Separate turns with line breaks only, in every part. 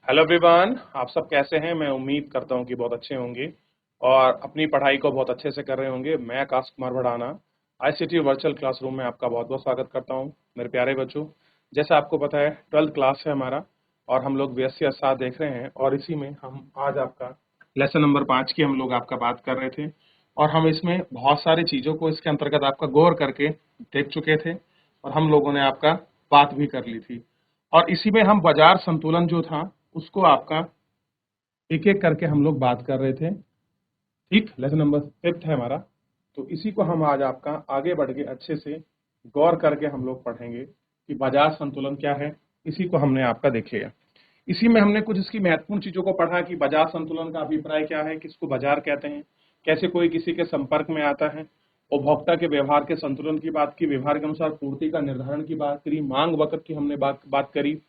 Hello everyone, आप सब कैसे हैं। मैं उम्मीद करता हूं कि बहुत अच्छे होंगे और अपनी पढ़ाई को बहुत अच्छे से कर रहे होंगे। मैं Akash Kumar Bhadana ICT virtual classroom में आपका बहुत बहुत स्वागत करता हूं। मेरे प्यारे बच्चों, जैसा आपको पता है 12th क्लास है हमारा और हम लोग बीएससी अर्थशास्त्र देख रहे हैं और इसी में हम आज आपका लेसन नंबर 5 की हम लोग आपका बात कर रहे थे और हम इसमें बहुत सारी चीज़ों को इसके अंतर्गत आपका गौर करके देख चुके थे और हम लोगों ने आपका बात भी कर ली थी। और इसी में हम बाजार संतुलन जो था उसको आपका एक एक करके हम लोग बात कर रहे थे। ठीक, लेसन नंबर 5 है हमारा। तो इसी को हम आज आपका आगे बढ़ के अच्छे से गौर करके हम लोग पढ़ेंगे कि बाजार संतुलन क्या है। इसी को हमने आपका देखेगा। इसी में हमने कुछ इसकी महत्वपूर्ण चीजों को पढ़ा कि बाजार संतुलन का अभिप्राय क्या है, किसको बाजार कहते हैं, कैसे कोई किसी के संपर्क में आता है, उपभोक्ता के व्यवहार के संतुलन की बात की, व्यवहार के अनुसार पूर्ति का निर्धारण की बात करी, मांग वक्र की हमने बात करी,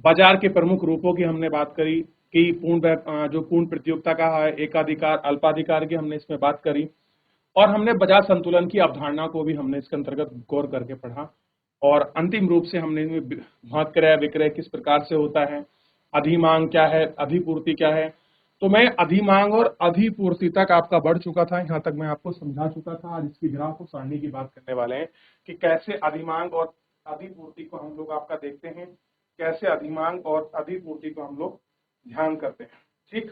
बाजार के प्रमुख रूपों की हमने बात करी कि जो पूर्ण प्रतियोगिता का है, एकाधिकार, अल्पाधिकार की हमने इसमें बात करी और हमने बाजार संतुलन की अवधारणा को भी हमने इसके अंतर्गत गौर करके पढ़ा। और अंतिम रूप से हमने महत्व क्रय विक्रय किस प्रकार से होता है, अधिमांग क्या है, अधिपूर्ति क्या है। तो मैं अधिमांग और अधिपूर्ति तक आपका बढ़ चुका था, यहाँ तक मैं आपको समझा चुका था। आज इसकी ग्राफ और सारणी की बात करने वाले हैं कि कैसे अधिमांग और अधिपूर्ति को हम लोग आपका देखते हैं, कैसे अधिमांग और अधिपूर्ति को हम लोग ध्यान करते हैं। ठीक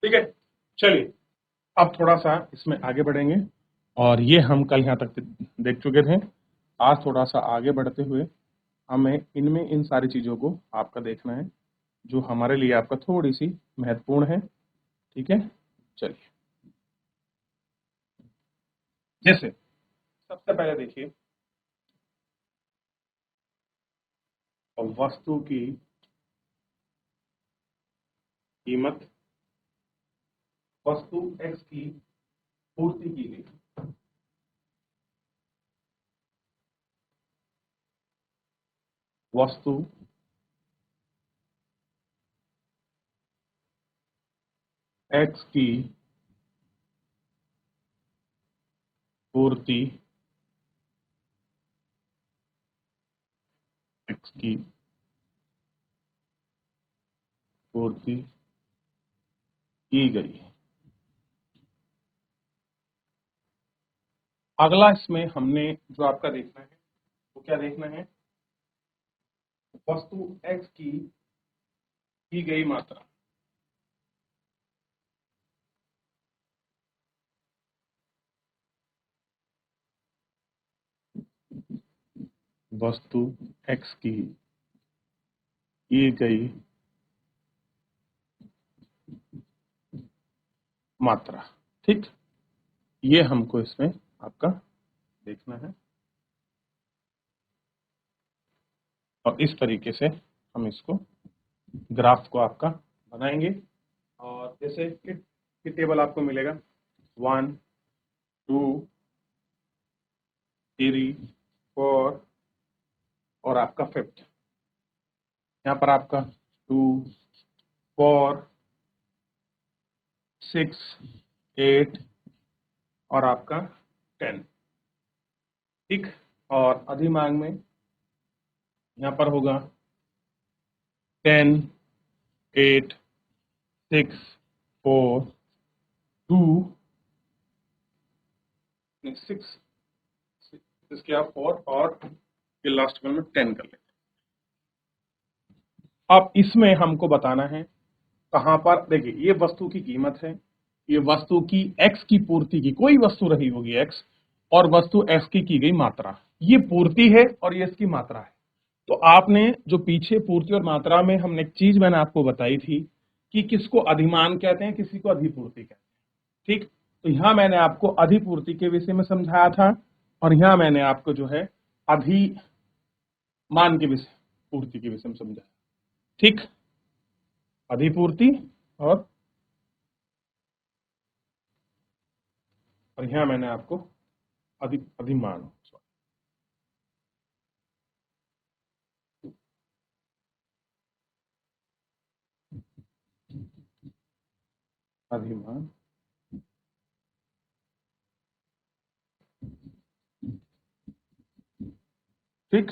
ठीक है, चलिए अब थोड़ा सा इसमें आगे बढ़ेंगे और ये हम कल यहाँ तक देख चुके थे। आज थोड़ा सा आगे बढ़ते हुए हमें इनमें इन सारी चीज़ों को आपका देखना है जो हमारे लिए आपका थोड़ी सी महत्वपूर्ण है। ठीक है, चलिए जैसे सबसे पहले देखिए वस्तु की कीमत, वस्तु एक्स की पूर्ति की गई, वस्तु एक्स की पूर्ति एक्स की पूर्ति की गई। अगला इसमें हमने जो आपका देखना है वो क्या देखना है, वस्तु एक्स की गई मात्रा। वस्तु एक्स की गई मात्रा। ठीक, ये हमको इसमें आपका देखना है और इस तरीके से हम इसको ग्राफ को आपका बनाएंगे और जैसे कि टेबल आपको मिलेगा 1 2 3 4 और आपका 5th। यहाँ पर आपका 2 4 6 8 और आपका 10। ठीक, और अधिमांग में यहाँ पर होगा 10 8 6 4 2 6 इसके आप 4 और ये लास्ट में 10 कर लेते हैं। अब इसमें हमको बताना है कहां पर, देखिए ये वस्तु की कीमत है, ये वस्तु की एक्स की पूर्ति की, कोई वस्तु रही होगी एक्स और वस्तु एक्स की गई मात्रा, ये पूर्ति है और ये इसकी मात्रा है। तो आपने जो पीछे पूर्ति और मात्रा में हमने एक चीज मैंने आपको बताई थी कि किसको अधिमान कहते हैं, किसी को अधिपूर्ति कहते हैं। ठीक, तो यहां मैंने आपको अधिपूर्ति के विषय में समझाया था और यहां मैंने आपको जो है अधिमान के विषय, पूर्ति के विषय में समझाया। ठीक, अधिपूर्ति और यहां मैंने आपको अधिमान, अधिमान। ठीक,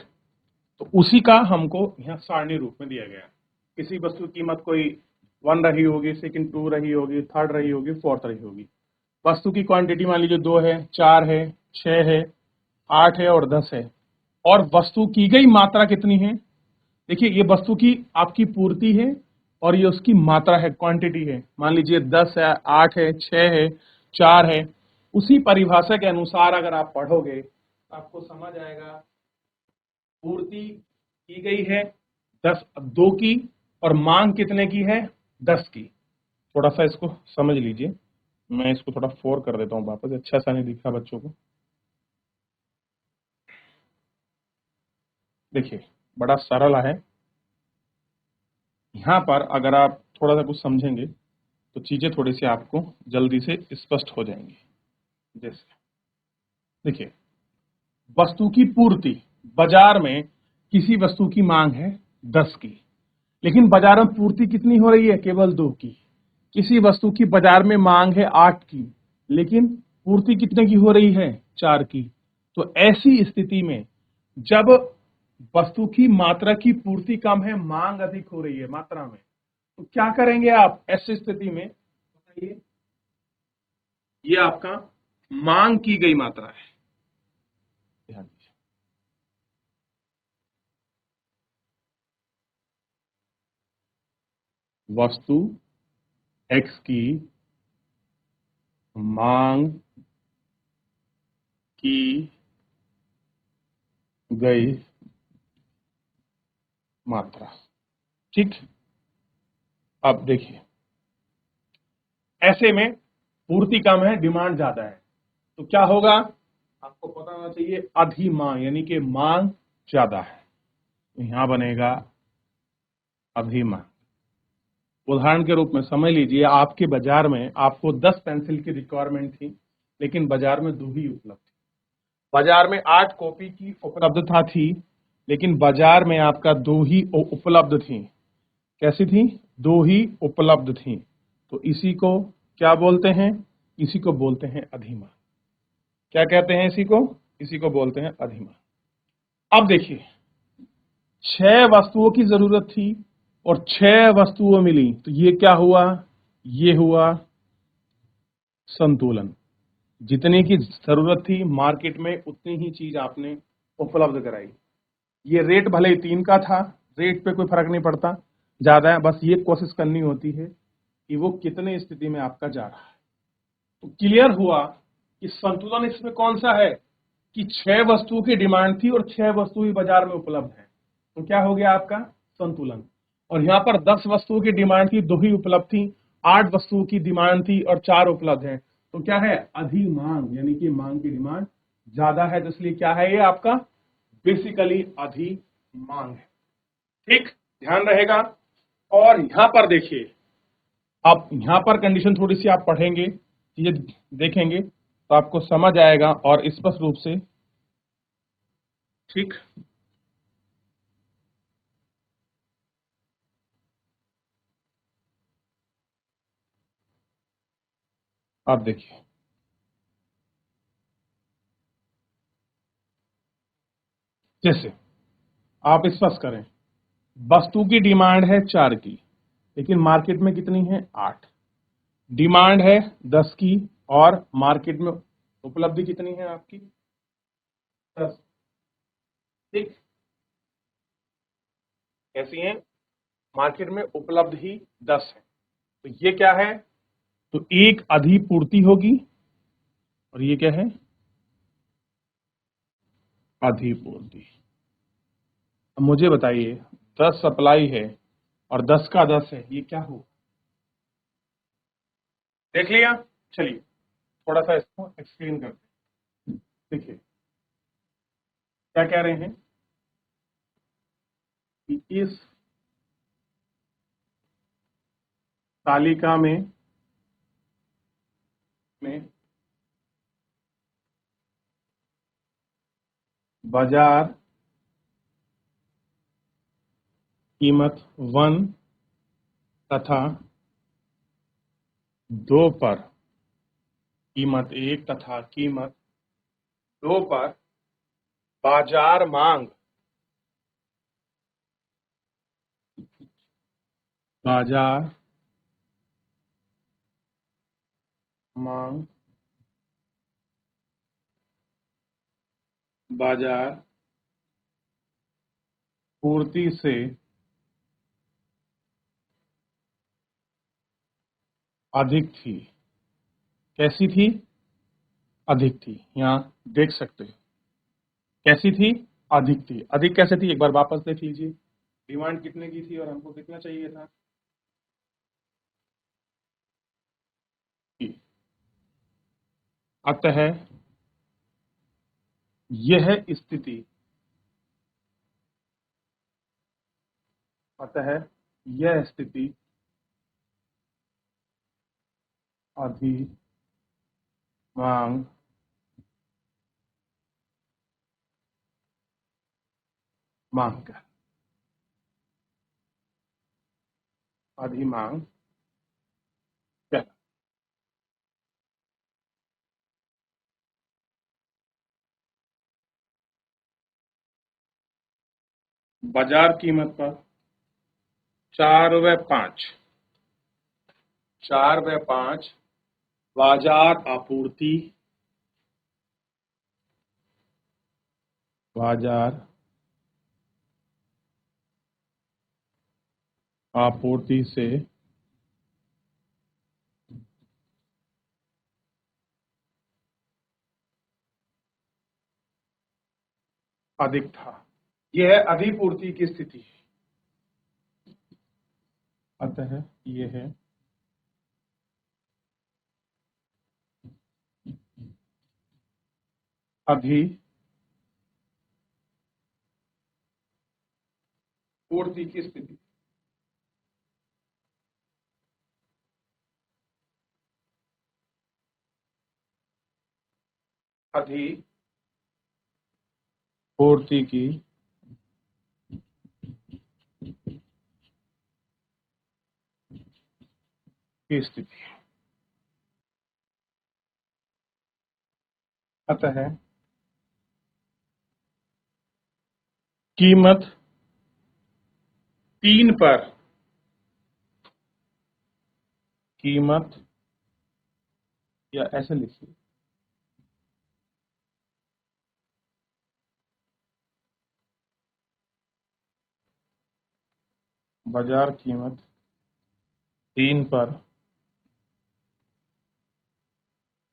तो उसी का हमको यहाँ सारणी रूप में दिया गया है। किसी वस्तु की कीमत कोई 1 रही होगी, सेकंड 2 रही होगी, थर्ड रही होगी, फोर्थ रही होगी। वस्तु की क्वांटिटी मान लीजिए 2 है, 4 है, 6 है, 8 है और 10 है। और वस्तु की गई मात्रा कितनी है? देखिए, ये वस्तु की आपकी पूर्ति है और ये उसकी मात्रा है, क्वांटिटी है। मान लीजिए 10 है, 8 है, 6 है, 4 है। उसी परिभाषा के अनुसार अगर आप पढ़ोगे तो आपको समझ आएगा पूर्ति की गई है 2 की और मांग कितने की है? 10 की। थोड़ा सा इसको समझ लीजिए, मैं इसको थोड़ा फोर कर देता हूँ वापस, अच्छा सा नहीं दिखा बच्चों को। देखिए, बड़ा सरल है। यहाँ पर अगर आप थोड़ा सा कुछ समझेंगे तो चीजें थोड़ी सी आपको जल्दी से स्पष्ट हो जाएंगी। जैसे देखिए, वस्तु की पूर्ति, बाजार में किसी वस्तु की मांग है 10 की, लेकिन बाजार में पूर्ति कितनी हो रही है? केवल 2 की। किसी वस्तु की बाजार में मांग है 8 की, लेकिन पूर्ति कितने की हो रही है? 4 की। तो ऐसी स्थिति में जब वस्तु की मात्रा की पूर्ति कम है, मांग अधिक हो रही है मात्रा में, तो क्या करेंगे आप ऐसी स्थिति में? बताइए, ये आपका मांग की गई मात्रा है। ध्यान दीजिए, वस्तु एक्स की मांग की गई मात्रा। ठीक, अब देखिए, ऐसे में पूर्ति कम है, डिमांड ज्यादा है, तो क्या होगा? आपको पता होना चाहिए अधिमांग, यानी कि मांग ज्यादा है। तो यहां बनेगा अधिमांग। उदाहरण के रूप में समझ लीजिए, आपके बाजार में आपको 10 पेंसिल की रिक्वायरमेंट थी, लेकिन बाजार में 2 ही उपलब्ध थी। बाजार में 8 कॉपी की उपलब्धता थी, लेकिन बाजार में आपका 2 ही उपलब्ध थी। कैसी थी? 2 ही उपलब्ध थी। तो इसी को क्या बोलते हैं? इसी को बोलते हैं अधिमांग। क्या कहते हैं इसी को? इसी को बोलते हैं अधिमांग। अब देखिए, 6 वस्तुओं की जरूरत थी और 6 वस्तुओं मिली, तो ये क्या हुआ? ये हुआ संतुलन। जितने की जरूरत थी मार्केट में, उतनी ही चीज आपने उपलब्ध कराई। ये रेट भले ही 3 का था, रेट पे कोई फर्क नहीं पड़ता, ज्यादा है, बस ये कोशिश करनी होती है कि वो कितने स्थिति में आपका जा रहा है। तो क्लियर हुआ कि संतुलन इसमें कौन सा है कि 6 वस्तुओं की डिमांड थी और 6 वस्तु ही बाजार में उपलब्ध है, तो क्या हो गया आपका? संतुलन। और यहाँ पर 10 वस्तुओं की डिमांड थी, 2 ही उपलब्ध थी, 8 वस्तुओं की डिमांड थी और 4 उपलब्ध है, तो क्या है? अधिमांग, यानी कि मांग की डिमांड ज्यादा है, तो इसलिए क्या है? ये आपका बेसिकली अधिमांग है। ठीक, ध्यान रहेगा। और यहां पर देखिए, आप यहां पर कंडीशन थोड़ी सी आप पढ़ेंगे, चीजें देखेंगे तो आपको समझ आएगा और स्पष्ट रूप से। ठीक, आप देखिए, जैसे आप स्पष्ट करें, वस्तु की डिमांड है 4 की, लेकिन मार्केट में कितनी है? 8। डिमांड है 10 की और मार्केट में उपलब्धि कितनी है आपकी? 10। ठीक, कैसी है? मार्केट में उपलब्ध ही 10 है, तो ये क्या है? तो एक अधिपूर्ति होगी और ये क्या है? अधिपूर्ति। अब मुझे बताइए, 10 सप्लाई है और 10 का 10 है, ये क्या हो? देख लिया? चलिए थोड़ा सा इसको एक्सप्लेन करते हैं। देखिए, क्या कह रहे हैं कि इस तालिका में बाजार कीमत 1 तथा 2 पर, कीमत 1 तथा कीमत 2 पर बाजार मांग बाजार मांग बाजार पूर्ति से अधिक थी। कैसी थी? अधिक थी। यहाँ देख सकते हो कैसी थी? अधिक थी। अधिक कैसे थी? एक बार वापस देख लीजिए। डिमांड कितने की थी और हमको कितना चाहिए था? अतः यह स्थिति अतः यह स्थिति अधिमांग मांग अधिमांग कहलाती। बाजार कीमत पर 4/5 4/5 बाजार आपूर्ति बाजार आपूर्ति से अधिक था। यह अधिपूर्ति की स्थिति है। अतः यह अधिपूर्ति की स्थिति अधिपूर्ति की स्थिति। अतः कीमत 3 पर कीमत या ऐसे लिखिए बाजार कीमत 3 पर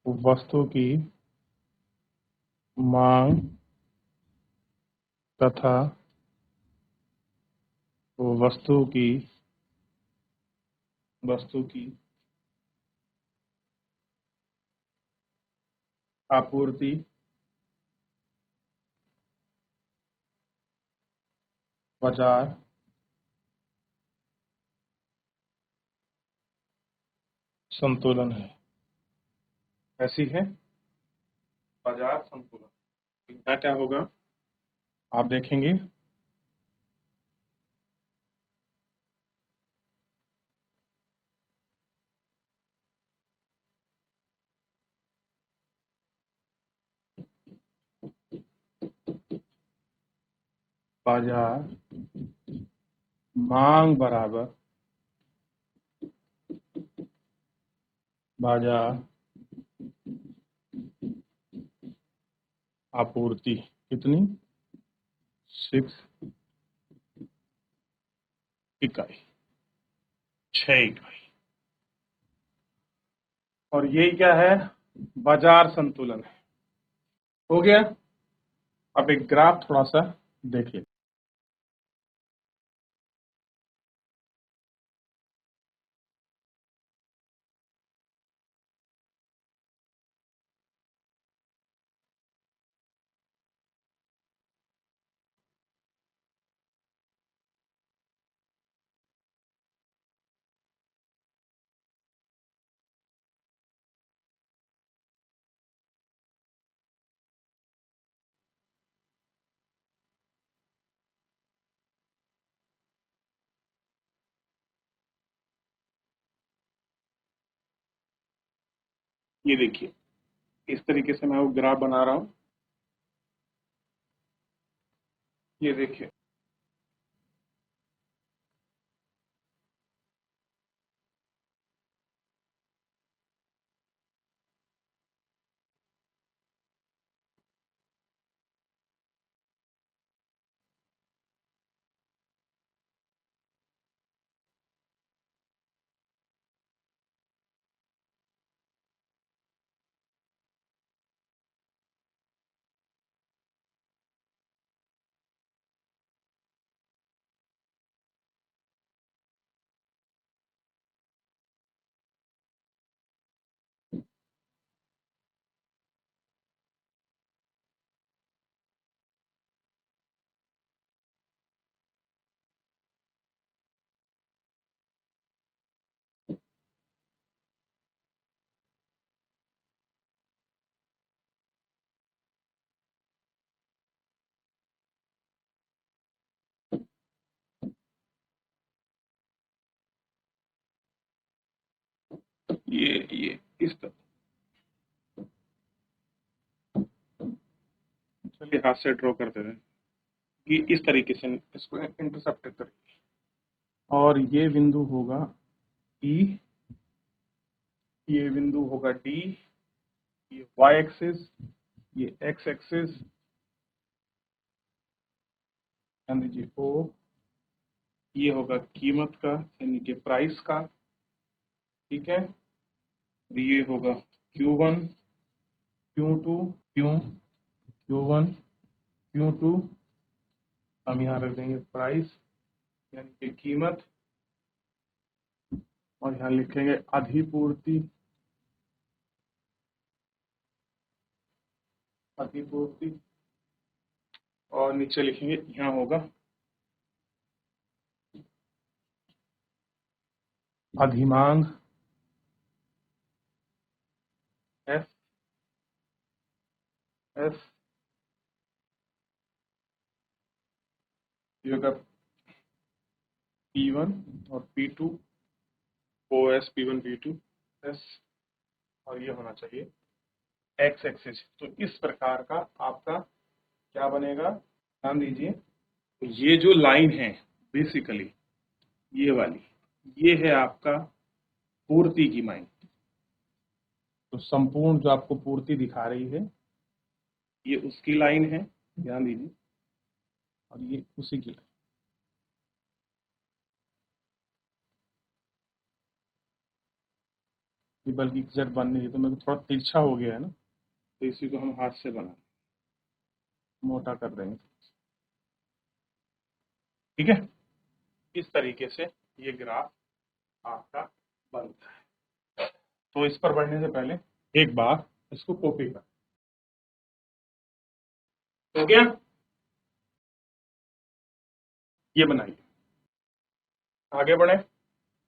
वस्तु की मांग तथा वस्तु की आपूर्ति बाजार संतुलन है। ऐसी है बाजार संतुलन। क्या क्या होगा आप देखेंगे। बाजार मांग बराबर बाजार आपूर्ति कितनी 6 इकाई 6 इकाई। और यही क्या है? बाजार संतुलन है। हो गया। अब एक ग्राफ थोड़ा सा देखिए। ये देखिए इस तरीके से मैं वो ग्राफ बना रहा हूं। ये देखिए ये इस तरह, चलिए हाथ से ड्रॉ करते हैं कि इस तरीके से इसको इंटरसेप्ट करें, और ये बिंदु होगा ई, ये बिंदु होगा डी, ये वाई एक्सिस, ये एक्स एक्सिस, ध्यान दीजिए ओ, ये होगा कीमत का यानी कि प्राइस का, ठीक है। ये होगा Q1, Q2, Q1, Q2, हम यहाँ रख देंगे प्राइस यानी कि कीमत, और यहाँ लिखेंगे अधिपूर्ति, अधिपूर्ति, और नीचे लिखेंगे यहाँ होगा अधिमांग, एफ एफ, ये होगा P1 और P2, OS P1 P2 S, और ये होना चाहिए एक्स एक्सिस। तो इस प्रकार का आपका क्या बनेगा, ध्यान दीजिए। तो ये जो लाइन है बेसिकली ये वाली, ये है आपका पूर्ति की लाइन। तो संपूर्ण जो आपको पूर्ति दिखा रही है ये उसकी लाइन है, ध्यान दीजिए, और ये उसी की लाइन। ये बल्कि एग्जैक्ट बन नहीं रही, तो मेरे को थोड़ा तिरछा हो गया है ना, तो इसी को हम हाथ से बना मोटा कर देंगे, ठीक है। इस तरीके से ये ग्राफ आपका बनता है। तो इस पर बढ़ने से पहले एक बार इसको कॉपी कर, हो गया, ये बनाइए, आगे बढ़े,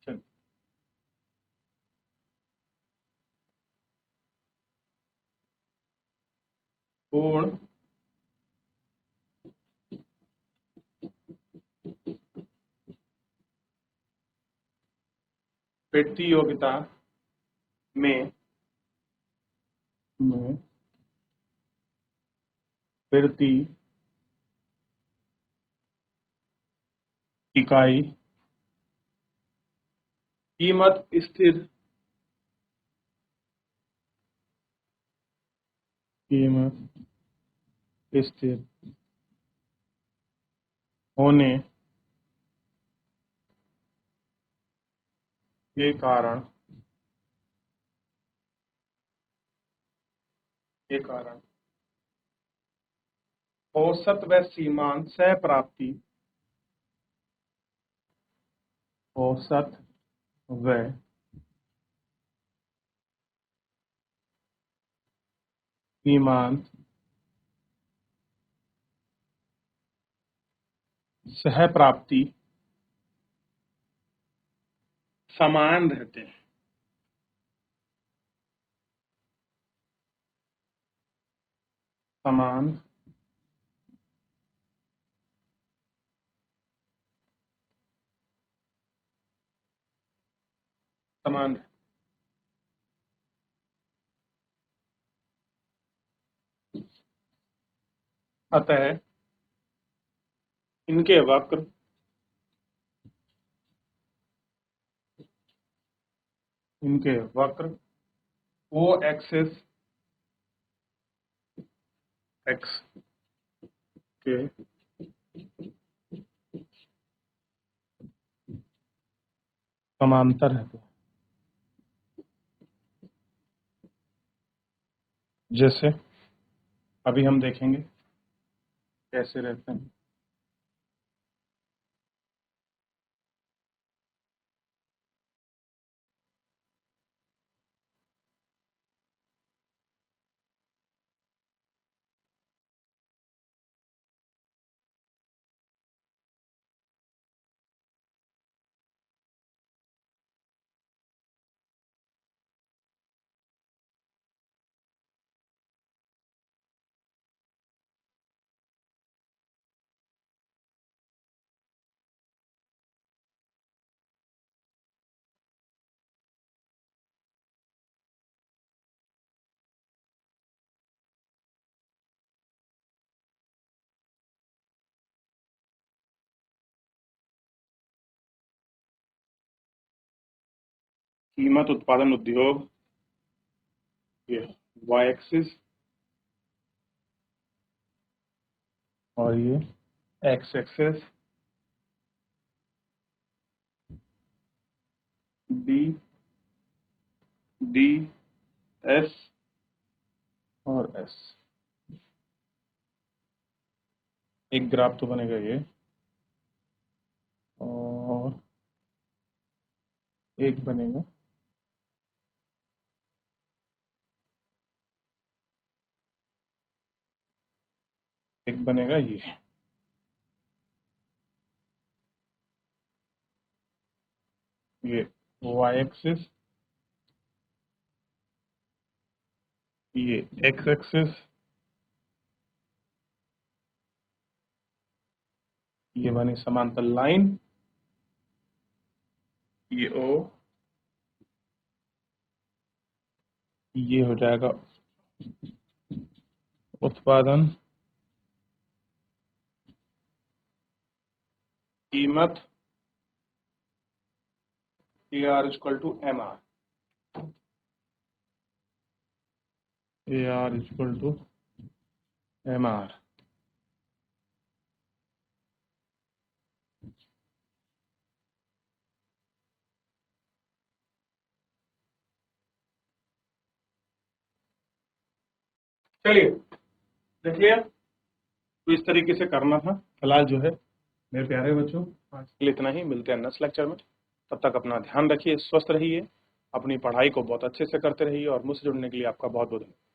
चलिए। पूर्ण प्रतियोगिता में प्रति इकाई कीमत स्थिर, कीमत स्थिर होने के कारण, के कारण औसत व सीमांत सहप्राप्ति, औसत व सीमांत सहप्राप्ति समान रहते हैं, समान, समान, अतः इनके वक्र, इनके वक्र ओ एक्सिस एक्स के समांतर रहते हैं, जैसे अभी हम देखेंगे कैसे रहते हैं। कीमत उत्पादन उद्योग, ये वाई एक्सिस, और ये x axis, D D S और एस। एक ग्राफ तो बनेगा ये, और एक बनेगा ये। ये वाई एक्सिस, ये एक्स एक्सिस, ये बनी समांतर लाइन, ये ओ, ये हो जाएगा उत्पादन, कीमत, A R equal to M R, A R equal to M R. चलिए देख लिया, तो इस तरीके से करना था। फिलहाल जो है मेरे प्यारे बच्चों, आज के लिए इतना ही। मिलते हैं नेक्स्ट लेक्चर में। तब तक अपना ध्यान रखिए, स्वस्थ रहिए, अपनी पढ़ाई को बहुत अच्छे से करते रहिए, और मुझसे जुड़ने के लिए आपका बहुत बहुत धन्यवाद।